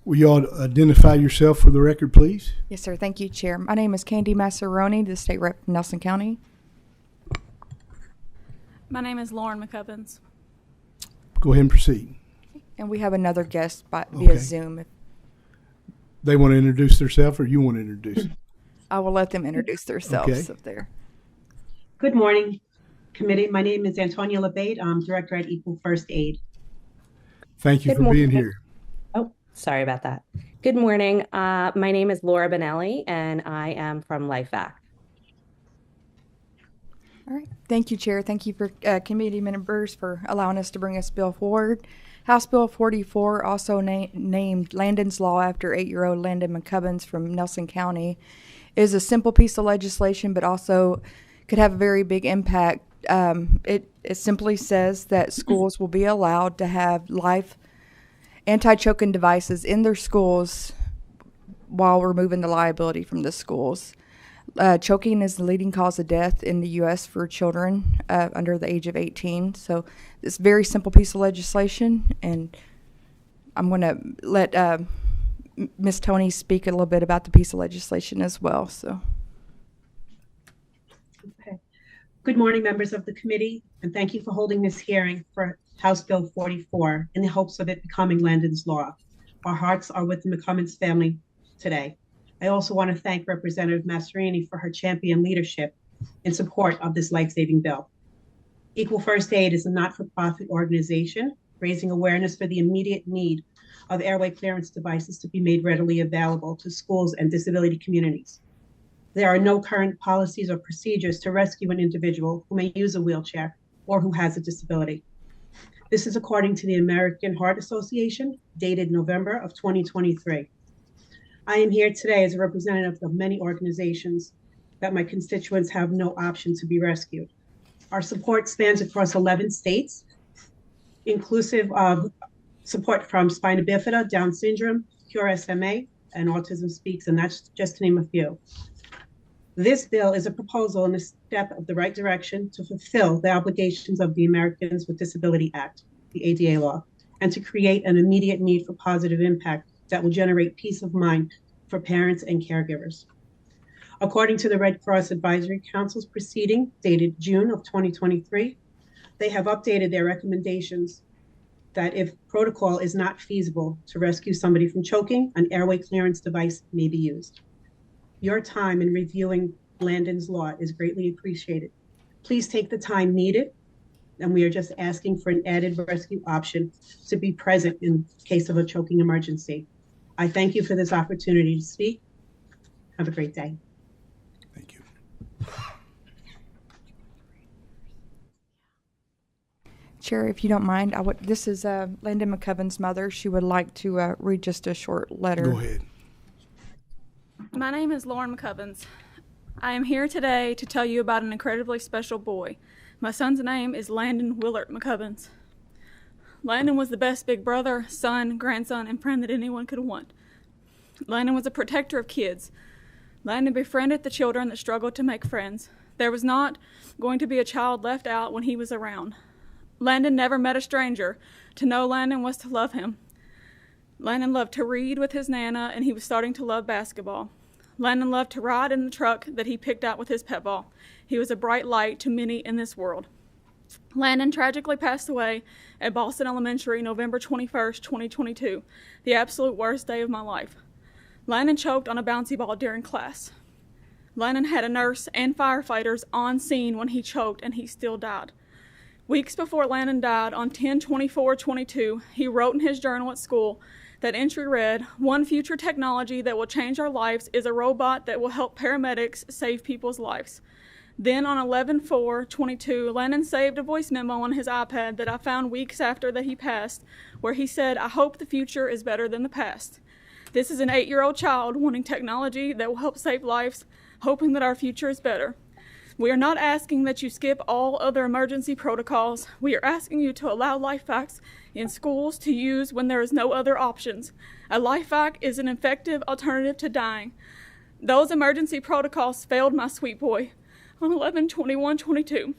Will you all identify yourself for the record, please? Yes, sir. Thank you, Chair. My name is Candy Massaroni, the State Rep from Nelson County. My name is Lauren McCubbins. Go ahead and proceed. And we have another guest via Okay. Zoom. They want to introduce themselves, or you want to introduce them? I will let them introduce themselves Okay. up there. Good morning, committee. My name is Antonia LeBate. I'm director at Equal First Aid. Thank you Good for morning. being here. Oh, sorry about that. Good morning. My name is Laura Benelli, and I am from LifeVac. All right. Thank you, Chair. Thank you for committee members for allowing us to bring this bill forward. House Bill 44, also named Landon's Law after 8-year-old Landon McCubbins from Nelson County, is a simple piece of legislation, but also could have a very big impact. It simply says that schools will be allowed to have live anti-choking devices in their schools while removing the liability from the schools. Choking is the leading cause of death in the U.S. for children under the age of 18. So it's a very simple piece of legislation, and I'm going to let Ms. Tony speak a little bit about the piece of legislation as well. So, Okay. Good morning, members of the committee, and thank you for holding this hearing for House Bill 44 in the hopes of it becoming Landon's Law. Our hearts are with the McCubbins family today. I also want to thank Representative Massarini for her champion leadership in support of this life-saving bill. Equal First Aid is a not-for-profit organization raising awareness for the immediate need of airway clearance devices to be made readily available to schools and disability communities. There are no current policies or procedures to rescue an individual who may use a wheelchair or who has a disability. This is according to the American Heart Association, dated November of 2023. I am here today as a representative of many organizations that my constituents have no option to be rescued. Our support spans across 11 states, inclusive of support from Spina Bifida, Down syndrome, Cure SMA, and Autism Speaks, and that's just to name a few. This bill is a proposal and a step of the right direction to fulfill the obligations of the Americans with Disability Act, the ADA law, and to create an immediate need for positive impact that will generate peace of mind for parents and caregivers. According to the Red Cross Advisory Council's proceeding dated June of 2023, they have updated their recommendations that if protocol is not feasible to rescue somebody from choking, an airway clearance device may be used. Your time in reviewing Landon's Law is greatly appreciated. Please take the time needed, and we are just asking for an added rescue option to be present in case of a choking emergency. I thank you for this opportunity to speak. Have a great day. Thank you. Chair, if you don't mind, this is Landon McCubbins' mother. She would like to read just a short letter. Go ahead. My name is Lauren McCubbins. I am here today to tell you about an incredibly special boy. My son's name is Landon Willard McCubbins. Landon was the best big brother, son, grandson, and friend that anyone could want. Landon was a protector of kids. Landon befriended the children that struggled to make friends. There was not going to be a child left out when he was around. Landon never met a stranger. To know Landon was to love him. Landon loved to read with his Nana, and he was starting to love basketball. Landon loved to ride in the truck that he picked out with his pet ball. He was a bright light to many in this world. Landon tragically passed away at Boston Elementary November 21st, 2022, the absolute worst day of my life. Landon choked on a bouncy ball during class. Landon had a nurse and firefighters on scene when he choked, and he still died. Weeks before Landon died, on 10/24/22, he wrote in his journal at school that entry read, "One future technology that will change our lives is a robot that will help paramedics save people's lives." Then on 11/4/22, Landon saved a voice memo on his iPad that I found weeks after that he passed, where he said, "I hope the future is better than the past." This is an 8-year-old child wanting technology that will help save lives, hoping that our future is better. We are not asking that you skip all other emergency protocols. We are asking you to allow LifeVacs in schools to use when there is no other options. A LifeVac is an effective alternative to dying. Those emergency protocols failed my sweet boy. On 11/21/22,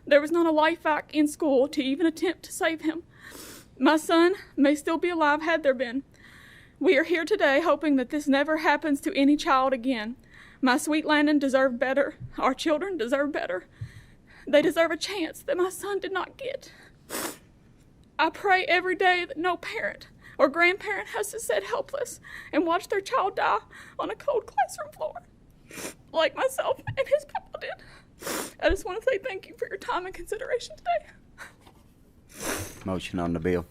there was not a LifeVac in school to even attempt to save him. My son may still be alive had there been. We are here today hoping that this never happens to any child again. My sweet Landon deserved better. Our children deserve better. They deserve a chance that my son did not get. I pray every day that no parent or grandparent has to sit helpless and watch their child die on a cold classroom floor, like myself and his papa did. I just want to say thank you for your time and consideration today. Motion on the bill.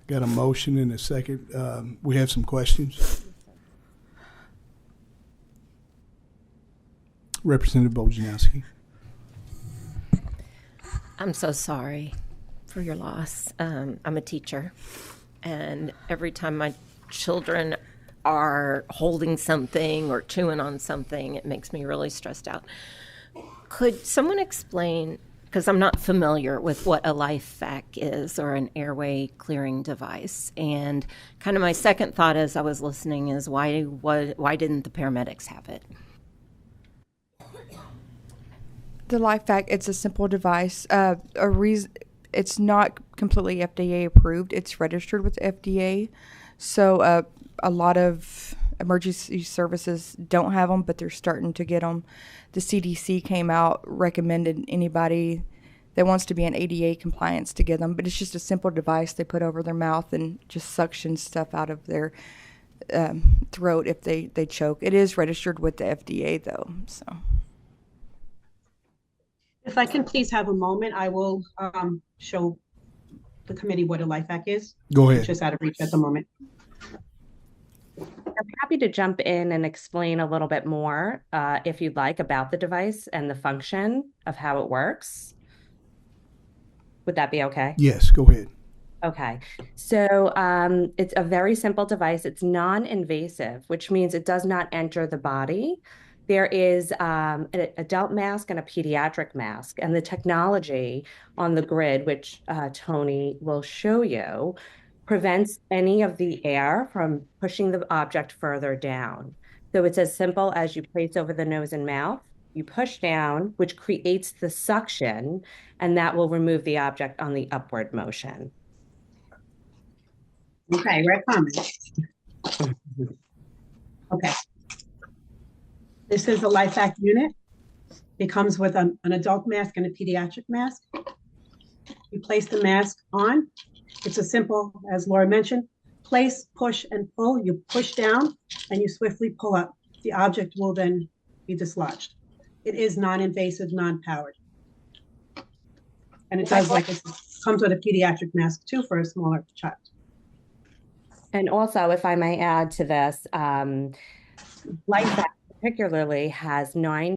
Got a motion and a second. We have some questions. Representative Bojanowski. I'm so sorry for your loss. I'm a teacher, and every time my children are holding something or chewing on something, it makes me really stressed out. Could someone explain, because I'm not familiar with what a LifeVac is or an airway clearing device, and kind of my second thought as I was listening is why didn't the paramedics have it? The LifeVac, it's a simple device. It's not completely FDA approved. It's registered with the FDA. So a lot of emergency services don't have them, but they're starting to get them. The CDC came out, recommended anybody that wants to be in ADA compliance to get them. But it's just a simple device they put over their mouth and just suction stuff out of their throat if they choke. It is registered with the FDA, though. So. If I can please have a moment, I will show the committee what a LifeVac is. Go ahead. It's just out of reach at the moment. I'm happy to jump in and explain a little bit more, if you'd like, about the device and the function of how it works. Would that be okay? Yes, go ahead. Okay, so it's a very simple device. It's non-invasive, which means it does not enter the body. There is an adult mask and a pediatric mask, and the technology on the grid, which Tony will show you, prevents any of the air from pushing the object further down. So it's as simple as you place over the nose and mouth, you push down, which creates the suction, and that will remove the object on the upward motion. Okay, red comment. Okay. This is a LifeVac unit. It comes with an adult mask and a pediatric mask. You place the mask on. It's a simple, as Laura mentioned, place, push, and pull. You push down and you swiftly pull up. The object will then be dislodged. It is non-invasive, non-powered. And it does, like it comes with a pediatric mask too for a smaller child. And also, if I may add to this, LifeVac particularly has 9